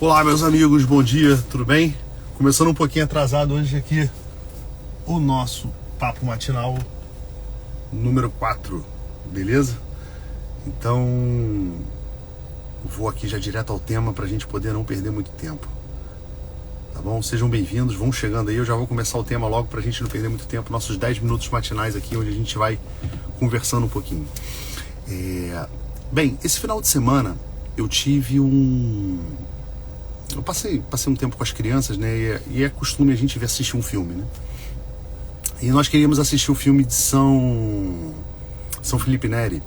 Olá, meus amigos, bom dia, tudo bem? Começando um pouquinho atrasado hoje aqui o nosso papo matinal número 4, beleza? Então, vou aqui já direto ao tema para a gente poder não perder muito tempo, tá bom? Sejam bem-vindos, vão chegando aí, eu já vou começar o tema logo para a gente não perder muito tempo, nossos 10 minutos matinais aqui, onde a gente vai conversando um pouquinho. Bem, esse final de semana eu tive Eu passei um tempo com as crianças, né? E é costume a gente assistir um filme, né? E nós queríamos assistir o filme de São Felipe Neri,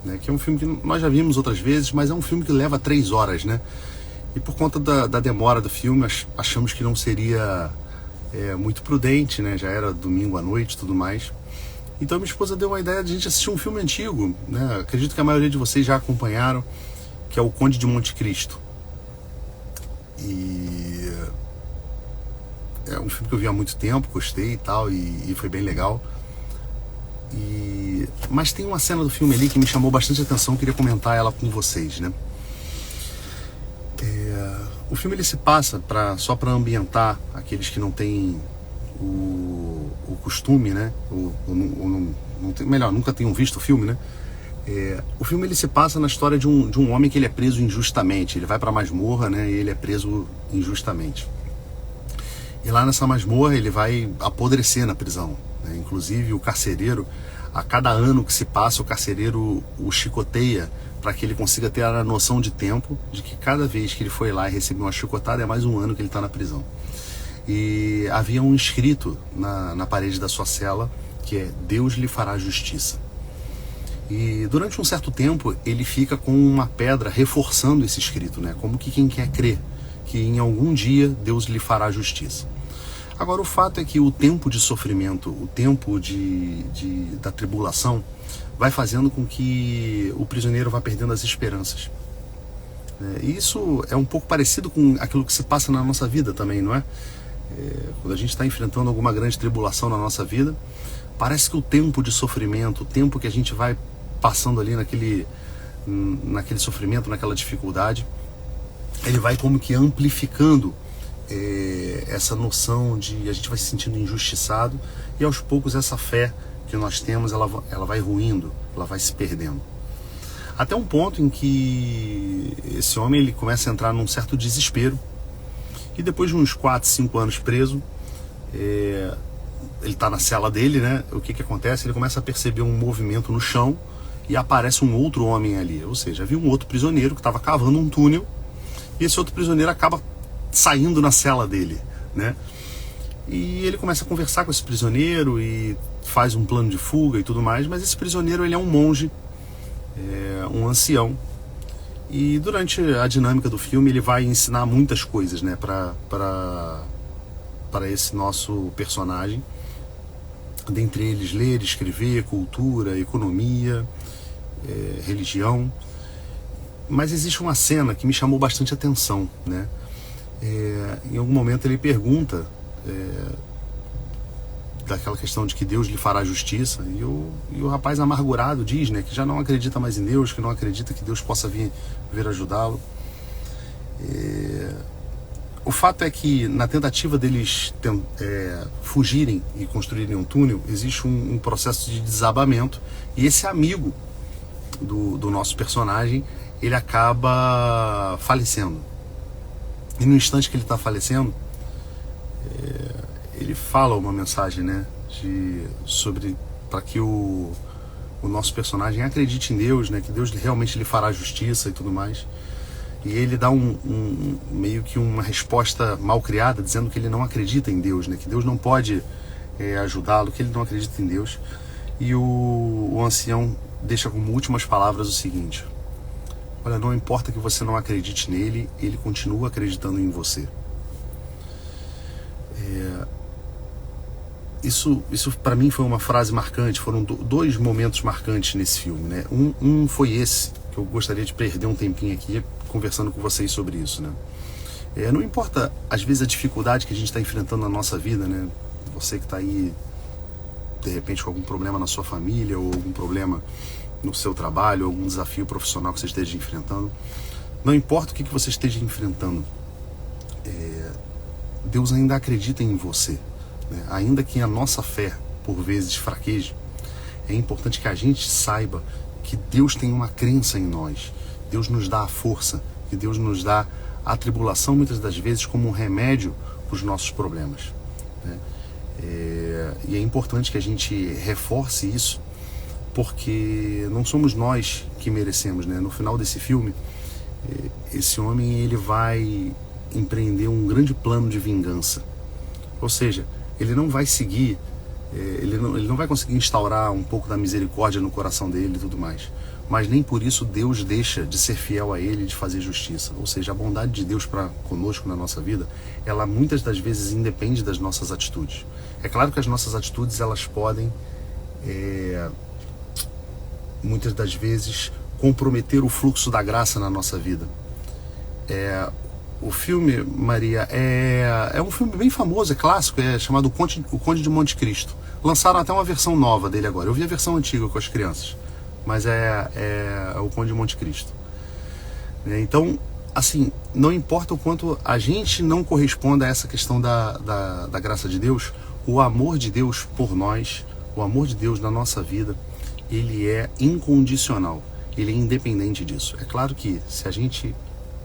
né? Que é um filme que nós já vimos outras vezes, mas é um filme que leva 3 horas, né? E por conta da demora do filme, achamos que não seria muito prudente, né? Já era domingo à noite e tudo mais. Então minha esposa deu uma ideia de a gente assistir um filme antigo, né? Acredito que a maioria de vocês já acompanharam, que é O Conde de Monte Cristo. E é um filme que eu vi há muito tempo, gostei e tal, e foi bem legal. Mas tem uma cena do filme ali que me chamou bastante atenção, queria comentar ela com vocês, né? O filme ele se passa só para ambientar aqueles que não têm o costume, né? Nunca tenham visto o filme, né? O filme ele se passa na história de um homem que ele é preso injustamente. Ele vai para a masmorra, né? E ele é preso injustamente. E lá nessa masmorra ele vai apodrecer na prisão, né? Inclusive o carcereiro, a cada ano que se passa, o carcereiro o chicoteia para que ele consiga ter a noção de tempo, de que cada vez que ele foi lá e recebeu uma chicotada é mais um ano que ele está na prisão. E havia um escrito na parede da sua cela que é: Deus lhe fará justiça. E durante um certo tempo ele fica com uma pedra reforçando esse escrito, né? Como que quem quer crer que em algum dia Deus lhe fará justiça. Agora o fato é que o tempo de sofrimento, o tempo da tribulação vai fazendo com que o prisioneiro vá perdendo as esperanças. E isso é um pouco parecido com aquilo que se passa na nossa vida também, não é? Quando a gente está enfrentando alguma grande tribulação na nossa vida, parece que o tempo de sofrimento, o tempo que a gente vai passando ali naquele sofrimento, naquela dificuldade, ele vai como que amplificando essa noção de a gente vai se sentindo injustiçado, e aos poucos essa fé que nós temos, ela vai ruindo, ela vai se perdendo. Até um ponto em que esse homem ele começa a entrar num certo desespero, e depois de uns 4, 5 anos preso, ele está na cela dele, né? O que acontece? Ele começa a perceber um movimento no chão e aparece um outro homem ali. Ou seja, havia um outro prisioneiro que estava cavando um túnel, e esse outro prisioneiro acaba saindo na cela dele, né? E ele começa a conversar com esse prisioneiro e faz um plano de fuga e tudo mais, mas esse prisioneiro ele é um monge, um ancião. E durante a dinâmica do filme ele vai ensinar muitas coisas, né, para esse nosso personagem. Dentre eles, ler, escrever, cultura, economia, religião. Mas existe uma cena que me chamou bastante atenção, né? Em algum momento ele pergunta daquela questão de que Deus lhe fará justiça, e o rapaz amargurado diz, né, que já não acredita mais em Deus, que não acredita que Deus possa vir ajudá-lo. O fato é que na tentativa deles fugirem e construírem um túnel, existe um processo de desabamento, e esse amigo do nosso personagem, ele acaba falecendo. E no instante que ele está falecendo, ele fala uma mensagem, né, para que o nosso personagem acredite em Deus, né, que Deus realmente lhe fará justiça e tudo mais. E ele dá meio que uma resposta mal criada, dizendo que ele não acredita em Deus, né? Que Deus não pode ajudá-lo, que ele não acredita em Deus. E o ancião deixa como últimas palavras o seguinte: olha, não importa que você não acredite nele, ele continua acreditando em você. Isso para mim foi uma frase marcante. Foram 2 momentos marcantes nesse filme, né? Um foi esse, que eu gostaria de perder um tempinho aqui conversando com vocês sobre isso, né? Não importa, às vezes, a dificuldade que a gente está enfrentando na nossa vida, né? Você que está aí, de repente, com algum problema na sua família, ou algum problema no seu trabalho, algum desafio profissional que você esteja enfrentando. Não importa o que você esteja enfrentando, Deus ainda acredita em você, né? Ainda que a nossa fé, por vezes, fraqueje, é importante que a gente saiba que Deus tem uma crença em nós. Deus nos dá a força, que Deus nos dá a tribulação, muitas das vezes, como um remédio para os nossos problemas, né? E é importante que a gente reforce isso, porque não somos nós que merecemos, né? No final desse filme, esse homem ele vai empreender um grande plano de vingança. Ou seja, ele não vai seguir, ele não vai conseguir instaurar um pouco da misericórdia no coração dele e tudo mais. Mas nem por isso Deus deixa de ser fiel a ele e de fazer justiça. Ou seja, a bondade de Deus para conosco na nossa vida, ela muitas das vezes independe das nossas atitudes. É claro que as nossas atitudes elas podem, muitas das vezes, comprometer o fluxo da graça na nossa vida. O filme, Maria, é um filme bem famoso, é clássico, é chamado O Conde de Monte Cristo. Lançaram até uma versão nova dele agora. Eu vi a versão antiga com as crianças, mas é O Conde de Monte Cristo. Então, assim, não importa o quanto a gente não corresponda a essa questão da graça de Deus, o amor de Deus por nós, o amor de Deus na nossa vida, ele é incondicional, ele é independente disso. É claro que se a gente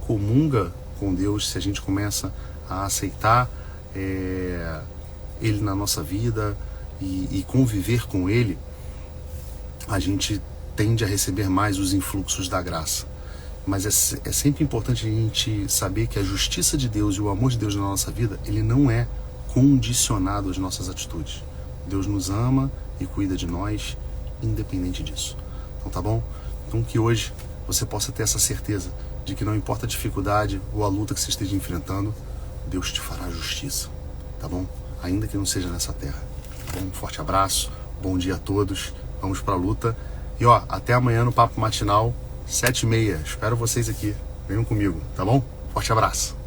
comunga com Deus, se a gente começa a aceitar Ele na nossa vida e conviver com Ele, a gente tende a receber mais os influxos da graça. Mas é sempre importante a gente saber que a justiça de Deus e o amor de Deus na nossa vida, ele não é condicionado às nossas atitudes. Deus nos ama e cuida de nós, independente disso. Então tá bom? Então que hoje você possa ter essa certeza de que não importa a dificuldade ou a luta que você esteja enfrentando, Deus te fará justiça, tá bom? Ainda que não seja nessa terra. Tá bom? Um forte abraço, bom dia a todos, vamos pra luta. E ó, até amanhã no Papo Matinal, 7h30. Espero vocês aqui, venham comigo, tá bom? Forte abraço.